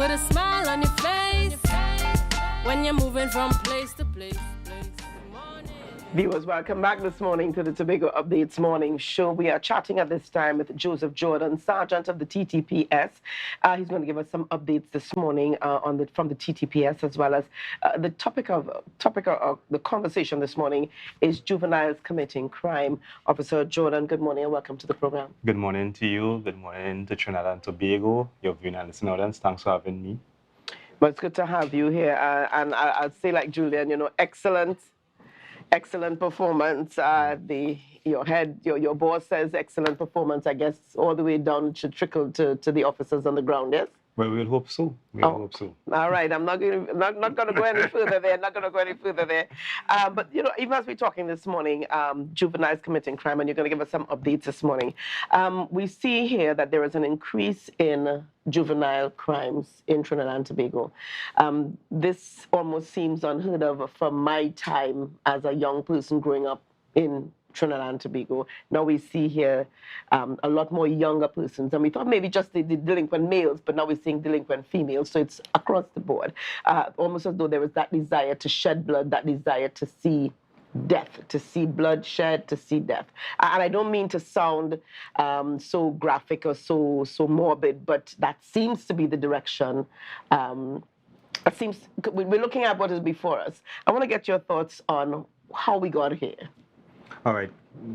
Put a smile on your face when you're moving from place to place. Viewers, welcome back this morning to the Tobago Updates Morning Show. We are chatting at this time with Joseph Jordon, Sergeant of the TTPS. He's going to give us some updates this morning from the TTPS, as well as the topic of the conversation this morning is juveniles committing crime. Officer Jordon, good morning and welcome to the program. Good morning to you. Good morning to Trinidad and Tobago, your viewing and listening audience. Thanks for having me. Well, it's good to have you here. And I'll say like Julian, excellent performance. Your boss says excellent performance. I guess all the way down should trickle to the officers on the ground. Yes. Well, we'll hope so. Hope so. All right. I'm not going to go any further there. But even as we're talking this morning, juveniles committing crime, and you're going to give us some updates this morning. We see here that there is an increase in juvenile crimes in Trinidad and Tobago. This almost seems unheard of from my time as a young person growing up in Trinidad and Tobago. Now we see here a lot more younger persons, and we thought maybe just the delinquent males, but now we're seeing delinquent females, so it's across the board. Almost as though there was that desire to shed blood, that desire to see death, to see blood shed, to see death. And I don't mean to sound so graphic or so morbid, but that seems to be the direction. We're looking at what is before us. I want to get your thoughts on how we got here. All right.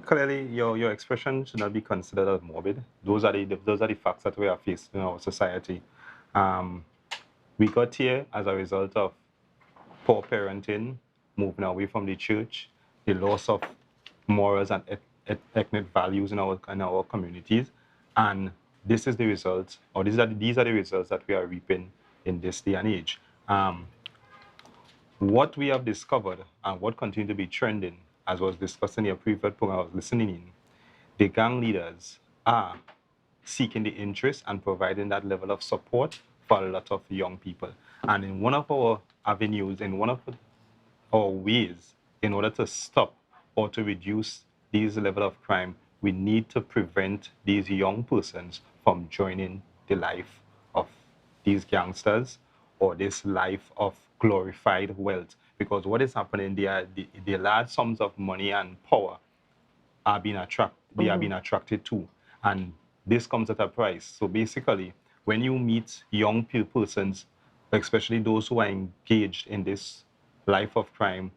Clearly, your expression should not be considered as morbid. Those are the facts that we are facing in our society. We got here as a result of poor parenting, moving away from the church, the loss of morals and ethnic values in our communities, and this is the result, or these are the results that we are reaping in this day and age. What we have discovered and what continues to be trending, as was discussed in your previous program I was listening in, the gang leaders are seeking the interest and providing that level of support for a lot of young people. And in one of our avenues, in one of our ways, in order to stop or to reduce these level of crime, we need to prevent these young persons from joining the life of these gangsters or this life of glorified wealth. Because what is happening, the large sums of money and power are being attracted to, and this comes at a price. So basically, when you meet young persons, especially those who are engaged in this life of crime,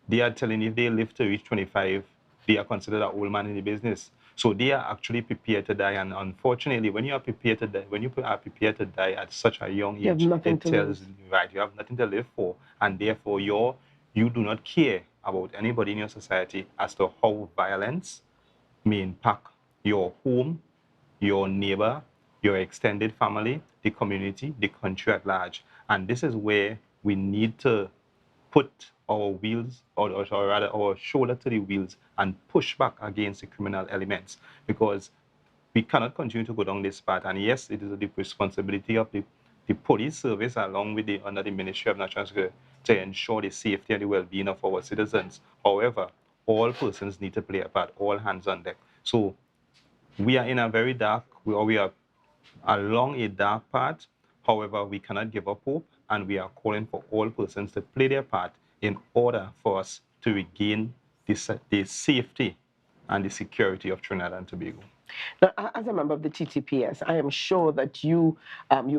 they are telling if they live to reach 25, they are considered an old man in the business. So they are actually prepared to die, and unfortunately, when you are prepared to die, at such a young age, it tells you have nothing to live for, and therefore you do not care about anybody in your society as to how violence may impact your home, your neighbor, your extended family, the community, the country at large. And this is where we need to put our wheels, or rather our shoulder to the wheels, and push back against the criminal elements, because we cannot continue to go down this path. And yes, it is the responsibility of the police service, along with under the Ministry of National Security, to ensure the safety and the well-being of our citizens. However, all persons need to play a part, all hands on deck. So we are in a very dark, we are along a dark path. However, we cannot give up hope, and we are calling for all persons to play their part in order for us to regain the safety and the security of Trinidad and Tobago. Now, as a member of the TTPS, I am sure that you've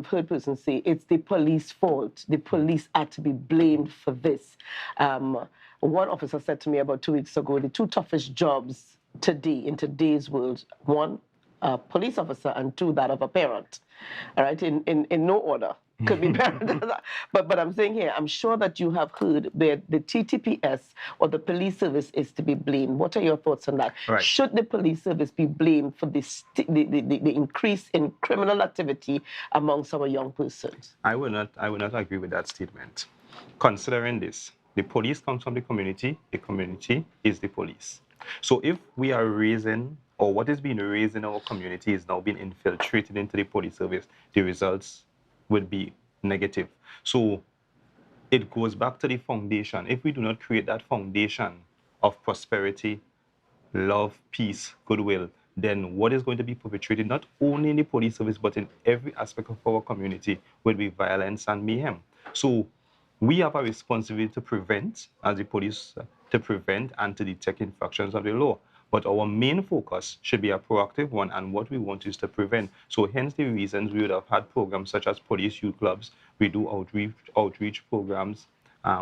heard persons say it's the police fault. The police are to be blamed for this. One officer said to me about 2 weeks ago, the two toughest jobs today, in today's world, one, a police officer, and two, that of a parent. All right, in no order. Could be parent. But I'm saying here, I'm sure that you have heard that the TTPS or the police service is to be blamed. What are your thoughts on that? Right. Should the police service be blamed for the increase in criminal activity amongst our young persons? I will not agree with that statement. Considering this, the police comes from the community is the police. So if we are raising, or what is being raised in our community is now being infiltrated into the police service, the results would be negative. So it goes back to the foundation. If we do not create that foundation of prosperity, love, peace, goodwill, then what is going to be perpetrated not only in the police service but in every aspect of our community will be violence and mayhem. So we have a responsibility to prevent, as the police, to prevent and to detect infractions of the law. But our main focus should be a proactive one, and what we want is to prevent. So hence the reasons we would have had programs such as police youth clubs. We do outreach programs.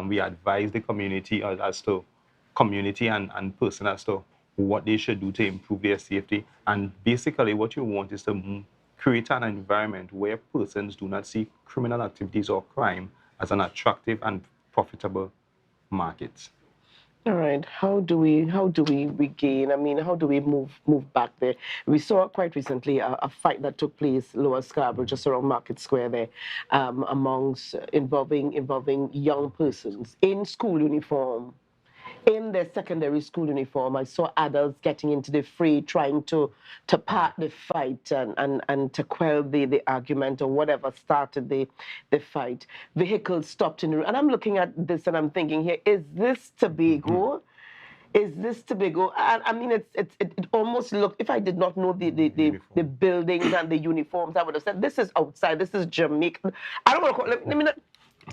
We advise the community as to community and person as to what they should do to improve their safety. And basically what you want is to create an environment where persons do not see criminal activities or crime as an attractive and profitable market. All right. How do we regain? I mean, how do we move back there? We saw quite recently a fight that took place Lower Scarborough, just around Market Square there, amongst involving young persons in school uniform, in their secondary school uniform. I saw adults getting into the fray, trying to part the fight and to quell the argument or whatever started the fight. Vehicles stopped in the road. And I'm looking at this and I'm thinking here, is this Tobago? Is this Tobago? I mean, it almost looked, if I did not know the buildings and the uniforms, I would have said, this is outside, this is Jamaica. I don't want to call it, let me not,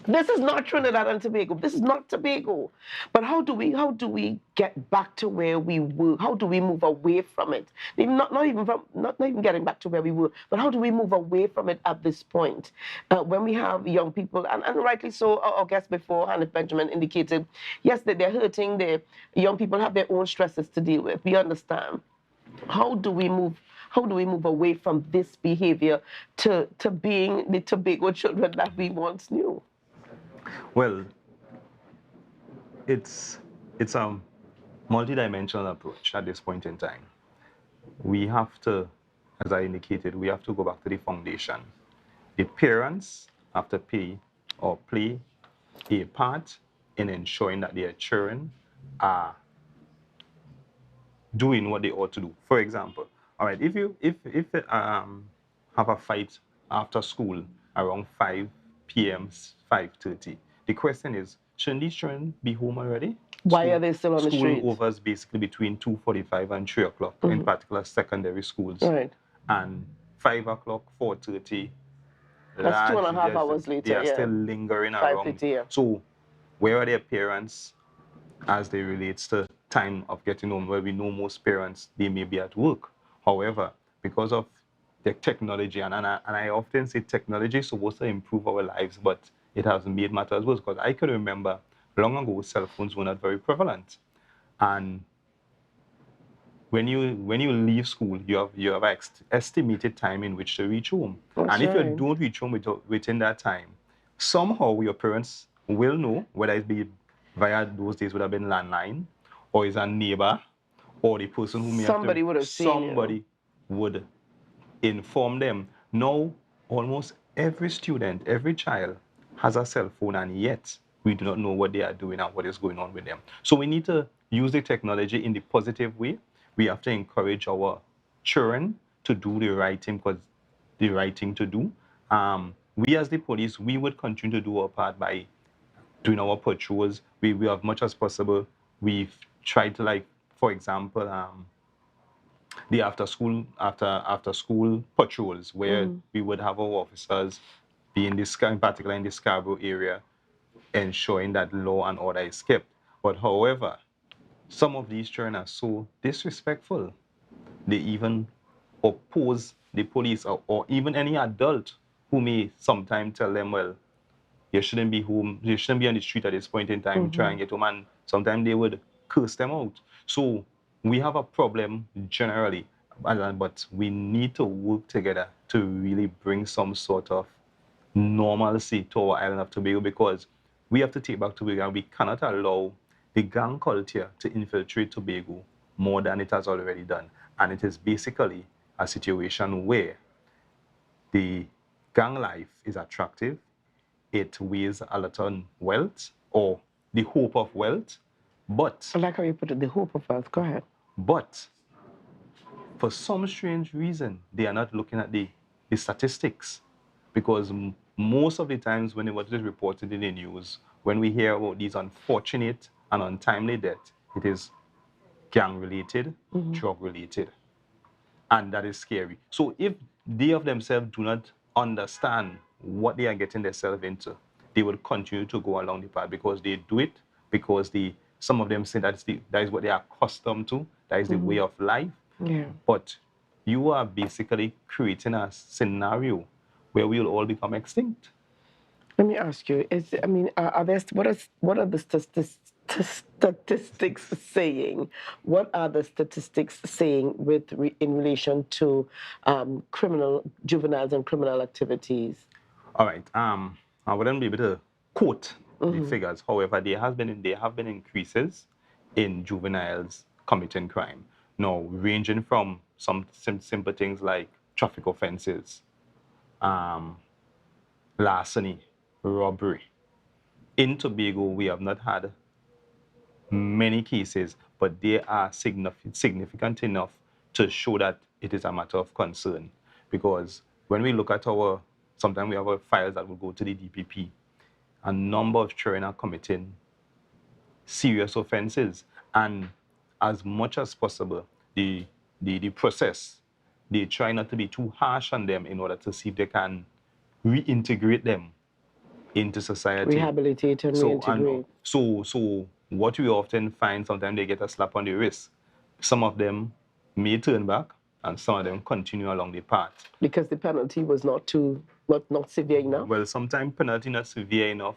this is not Trinidad and Tobago. This is not Tobago. But how do we get back to where we were? How do we move away from it? Not even getting back to where we were, but how do we move away from it at this point? When we have young people, and rightly so, our guest before, Hannah Benjamin, indicated, yes, that they're hurting. The young people have their own stresses to deal with. We understand. How do we move away from this behavior to being the Tobago children that we once knew? Well, it's a multidimensional approach at this point in time. We have to, as I indicated, we have to go back to the foundation. The parents have to play a part in ensuring that their children are doing what they ought to do. For example, all right, if you have a fight after school around 5 p.m., 5:30, the question is, shouldn't these children be home already? Why are they still on the streets? School overs basically between 2:45 and 3 o'clock, in particular secondary schools. Right. And 5 o'clock, 4:30. That's 2.5 hours later. They are still lingering around. 5:50, yeah. So where are their parents as they relates to time of getting home? Well, we know most parents, they may be at work. However, because of the technology, and I often say technology is supposed to improve our lives, but it has made matters worse, because I could remember long ago, cell phones were not very prevalent. And when you leave school, you have an estimated time in which to reach home. That's and if right. you don't reach home within that time, somehow your parents will know, whether it be via those days would have been landline, or is a neighbor, or the person who may Somebody would have seen you. Somebody would inform them. Now, almost every student, every child has a cell phone, and yet we do not know what they are doing and what is going on with them. So we need to use the technology in the positive way. We have to encourage our children to do the right thing, because the right thing to do. We as the police, we would continue to do our part by doing our patrols. We as much as possible, we've tried to, like, for example, the after school patrols, where we would have our officers be in particular in the Scarborough area, ensuring that law and order is kept. But however, some of these children are so disrespectful. They even oppose the police, or even any adult who may sometimes tell them, well, you shouldn't be home, you shouldn't be on the street at this point in time, try and get home, and sometimes they would curse them out. So we have a problem generally, but we need to work together to really bring some sort of normalcy to our island of Tobago, because we have to take back Tobago, and we cannot allow the gang culture to infiltrate Tobago more than it has already done. And it is basically a situation where the gang life is attractive, it weighs a lot on wealth, or the hope of wealth, but... I like how you put it, the hope of wealth. Go ahead. But for some strange reason, they are not looking at the statistics, because most of the times when what is reported in the news, when we hear about these unfortunate and untimely deaths, it is gang-related, drug-related. And that is scary. So if they of themselves do not understand what they are getting themselves into, they will continue to go along the path because they do it, because some of them say that is what they are accustomed to, that is the way of life. Yeah. But you are basically creating a scenario where we will all become extinct. Let me ask you: are there what are the statistics saying? What are the statistics saying in relation to juveniles and criminal activities? All right. I wouldn't be able to quote the figures. However, there have been increases in juveniles committing crime. Now, ranging from some simple things like traffic offenses, larceny, robbery. In Tobago, we have not had many cases, but they are significant enough to show that it is a matter of concern. Because when we look at sometimes we have our files that will go to the DPP, a number of children are committing serious offenses. And as much as possible, the process, they try not to be too harsh on them in order to see if they can reintegrate them into society. Rehabilitate and reintegrate. So what we often find, sometimes they get a slap on the wrist. Some of them may turn back, and some of them continue along the path. Because the penalty was not severe enough? Well, sometimes penalty not severe enough.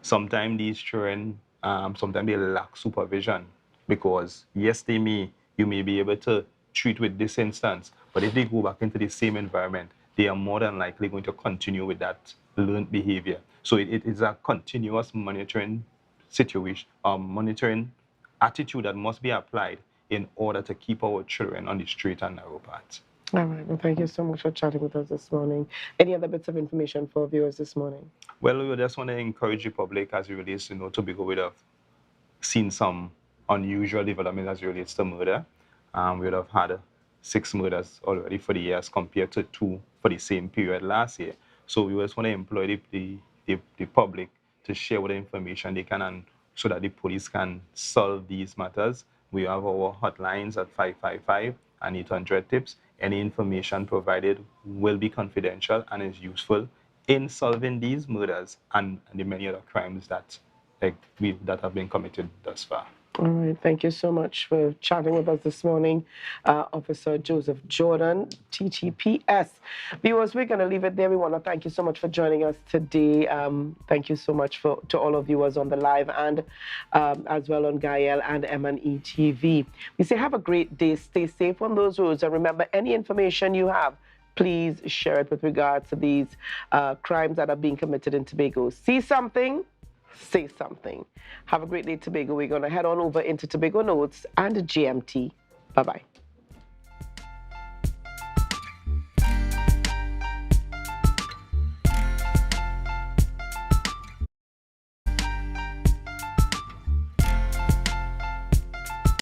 Sometimes these children, sometimes they lack supervision. Because yes, you may be able to treat with this instance, but if they go back into the same environment, they are more than likely going to continue with that learned behavior. So it is a continuous monitoring situation, monitoring attitude that must be applied in order to keep our children on the straight and narrow path. All right. Well, thank you so much for chatting with us this morning. Any other bits of information for viewers this morning? Well, we just want to encourage the public as it relates to Tobago. We have seen some unusual development as it relates to murder. We would have had 6 murders already for the year as compared to 2 for the same period last year. So we just want to employ the public to share what information they can, and so that the police can solve these matters. We have our hotlines at 555 and 800 tips. Any information provided will be confidential and is useful in solving these murders and the many other crimes that have been committed thus far. All right. Thank you so much for chatting with us this morning, Officer Joseph Jordon, TTPS. Viewers, we're going to leave it there. We want to thank you so much for joining us today. Thank you so much to all of viewers on the live and as well on Gael and M&E TV. We say have a great day. Stay safe on those roads. And remember, any information you have, please share it with regards to these crimes that are being committed in Tobago. See something? Say something. Have a great day, Tobago. We're going to head on over into Tobago Notes and GMT. Bye-bye.